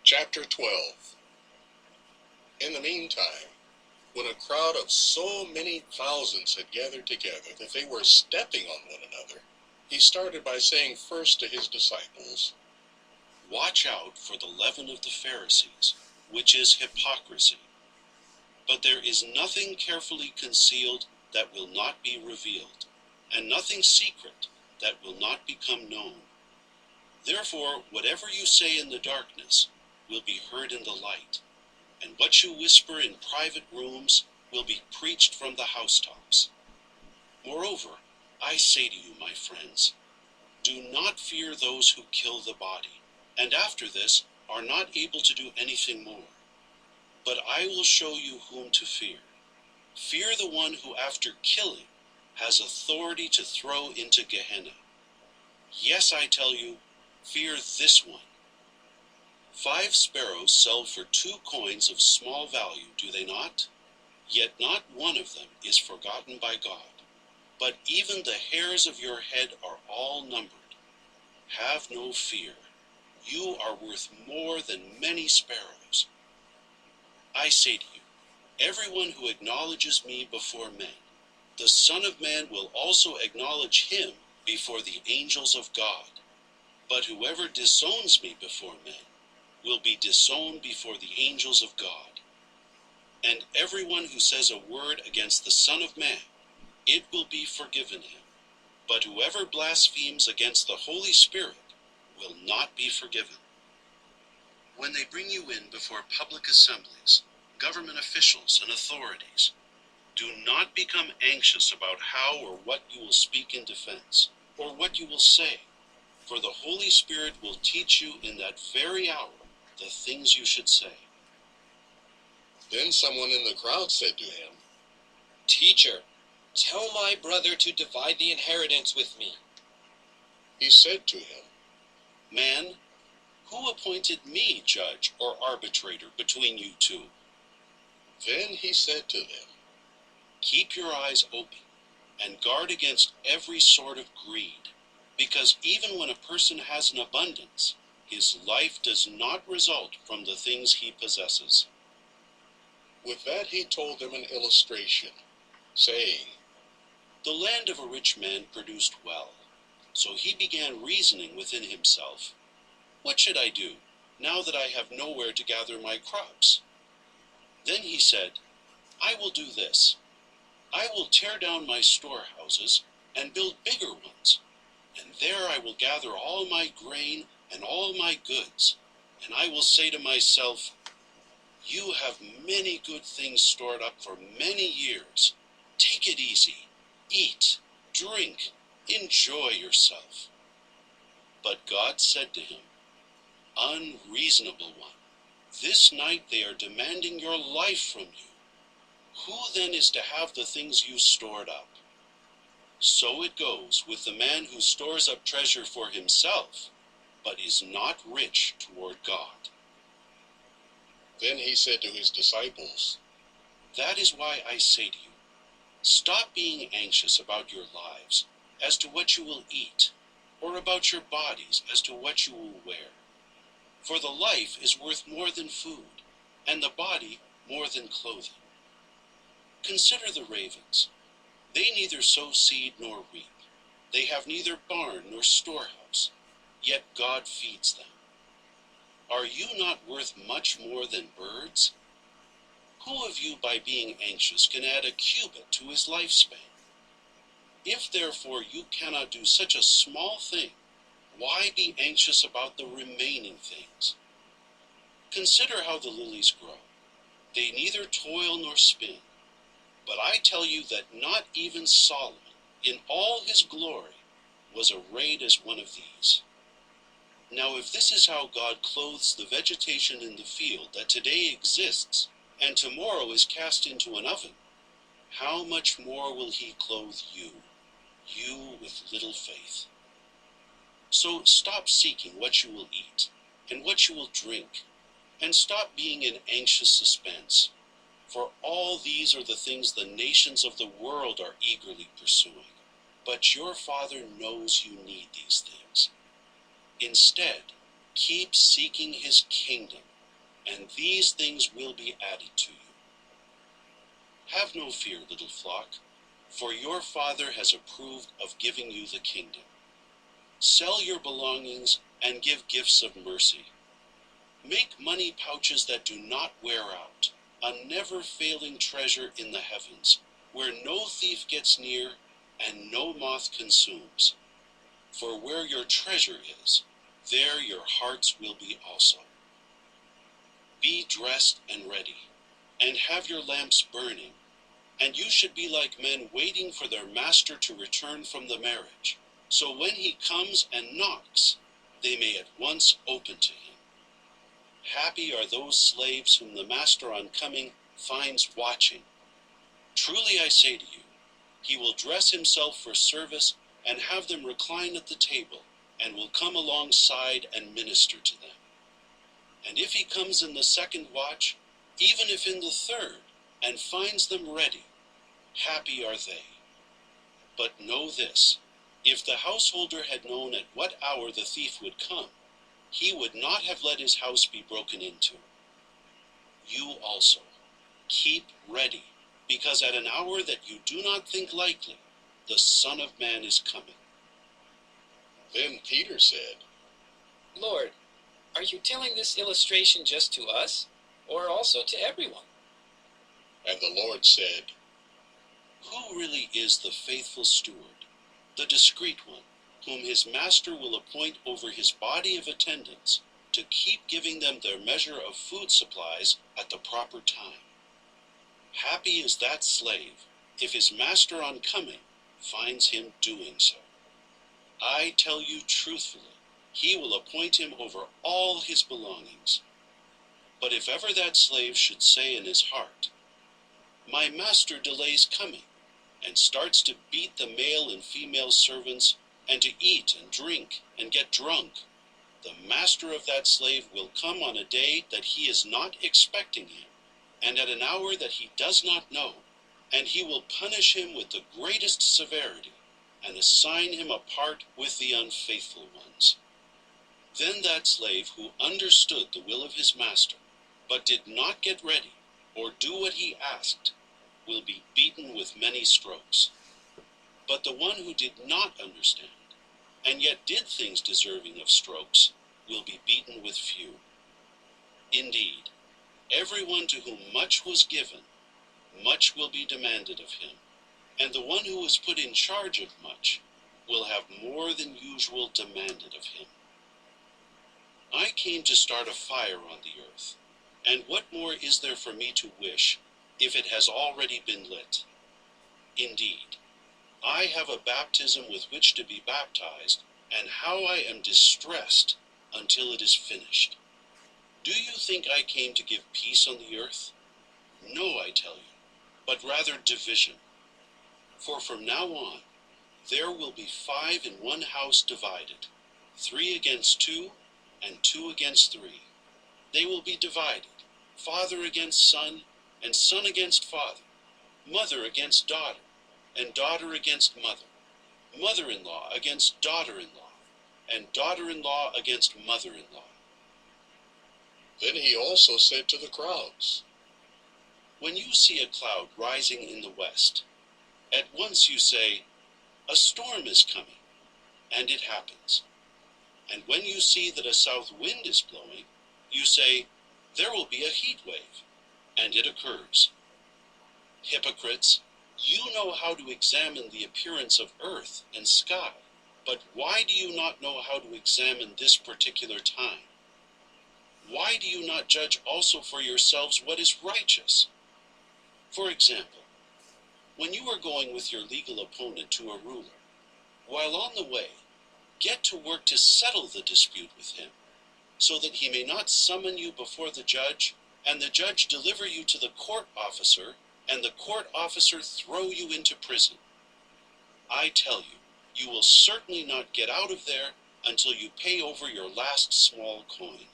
Chapter 12. In the meantime, when a crowd of so many thousands had gathered together that they were stepping on one another, he started by saying first to his disciples, "Watch out for the leaven of the Pharisees, which is hypocrisy. But there is nothing carefully concealed that will not be revealed, and nothing secret that will not become known. Therefore, whatever you say in the darkness will be heard in the light, and what you whisper in private rooms will be preached from the housetops. Moreover, I say to you, my friends, do not fear those who kill the body, and after this are not able to do anything more. But I will show you whom to fear. Fear the one who, after killing, has authority to throw into Gehenna. Yes, I tell you, fear this one. 5 sparrows sell for 2 coins of small value, do they not? Yet not one of them is forgotten by God. But even the hairs of your head are all numbered. Have no fear. You are worth more than many sparrows. I say to you, everyone who acknowledges me before men, the Son of Man will also acknowledge him before the angels of God. But whoever disowns me before men will be disowned before the angels of God. And everyone who says a word against the Son of Man, it will be forgiven him. But whoever blasphemes against the Holy Spirit will not be forgiven. When they bring you in before public assemblies, government officials and authorities, do not become anxious about how or what you will speak in defense, or what you will say, for the Holy Spirit will teach you in that very hour the things you should say." Then someone in the crowd said to him, "Teacher, tell my brother to divide the inheritance with me." He said to him, "Man, who appointed me judge or arbitrator between you two?" Then he said to them, "Keep your eyes open, and guard against every sort of greed, because even when a person has an abundance, his life does not result from the things he possesses." With that he told them an illustration, saying, The land of a rich man produced well, so he began reasoning within himself, "What should I do, now that I have nowhere to gather my crops?" Then he said, "I will do this. I will tear down my storehouses and build bigger ones, and there I will gather all my grain and all my goods, and I will say to myself, you have many good things stored up for many years. Take it easy, eat, drink, enjoy yourself." But God said to him, "Unreasonable one, this night they are demanding your life from you. Who then is to have the things you stored up? So it goes with the man who stores up treasure for himself, but is not rich toward God." Then he said to his disciples, That is why I say to you, stop being anxious about your lives as to what you will eat, or about your bodies as to what you will wear. For the life is worth more than food, and the body more than clothing. Consider the ravens. They neither sow seed nor reap. They have neither barn nor storehouse, yet God feeds them. Are you not worth much more than birds? Who of you, by being anxious, can add a cubit to his lifespan? If therefore you cannot do such a small thing, why be anxious about the remaining things? Consider how the lilies grow. They neither toil nor spin. But I tell you that not even Solomon, in all his glory, was arrayed as one of these. Now if this is how God clothes the vegetation in the field that today exists, and tomorrow is cast into an oven, how much more will he clothe you, you with little faith? So stop seeking what you will eat, and what you will drink, and stop being in anxious suspense, for all these are the things the nations of the world are eagerly pursuing. But your Father knows you need these things. Instead, keep seeking his kingdom, and these things will be added to you. Have no fear, little flock, for your Father has approved of giving you the kingdom. Sell your belongings and give gifts of mercy. Make money pouches that do not wear out, a never-failing treasure in the heavens, where no thief gets near and no moth consumes. For where your treasure is, there your hearts will be also. Be dressed and ready, and have your lamps burning, and you should be like men waiting for their master to return from the marriage, so when he comes and knocks, they may at once open to him. Happy are those slaves whom the master on coming finds watching. Truly I say to you, he will dress himself for service and have them recline at the table, and will come alongside and minister to them. And if he comes in the second watch, even if in the third, and finds them ready, happy are they. But know this, if the householder had known at what hour the thief would come, he would not have let his house be broken into. You also, keep ready, because at an hour that you do not think likely, the Son of Man is coming. Then Peter said, Lord, are you telling this illustration just to us, or also to everyone? and the Lord said, Who really is the faithful steward, the discreet one, whom his master will appoint over his body of attendants, to keep giving them their measure of food supplies at the proper time? Happy is that slave, if his master on coming finds him doing so. I tell you truthfully, he will appoint him over all his belongings. But if ever that slave should say in his heart, My master delays coming, and starts to beat the male and female servants, and to eat and drink and get drunk, the master of that slave will come on a day that he is not expecting him, and at an hour that he does not know, and he will punish him with the greatest severity, and assign him a part with the unfaithful ones. Then that slave who understood the will of his master, but did not get ready, or do what he asked, will be beaten with many strokes. But the one who did not understand, and yet did things deserving of strokes, will be beaten with few. Indeed, everyone to whom much was given, much will be demanded of him, and the one who was put in charge of much will have more than usual demanded of him. I came to start a fire on the earth, and what more is there for me to wish, if it has already been lit? Indeed, I have a baptism with which to be baptized, and how I am distressed until it is finished. Do you think I came to give peace on the earth? No, I tell you, but rather division. For from now on, there will be 5 in one house divided, 3 against 2, and 2 against 3. They will be divided, father against son, and son against father, mother against daughter, and daughter against mother, mother-in-law against daughter-in-law, and daughter-in-law against mother-in-law. Then he also said to the crowds, When you see a cloud rising in the west, at once you say, A storm is coming, and it happens. And when you see that a south wind is blowing, you say, There will be a heat wave, and it occurs. Hypocrites, you know how to examine the appearance of earth and sky, but why do you not know how to examine this particular time? Why do you not judge also for yourselves what is righteous? For example, when you are going with your legal opponent to a ruler, while on the way, get to work to settle the dispute with him, so that he may not summon you before the judge, and the judge deliver you to the court officer, and the court officer throw you into prison. I tell you, you will certainly not get out of there until you pay over your last small coin.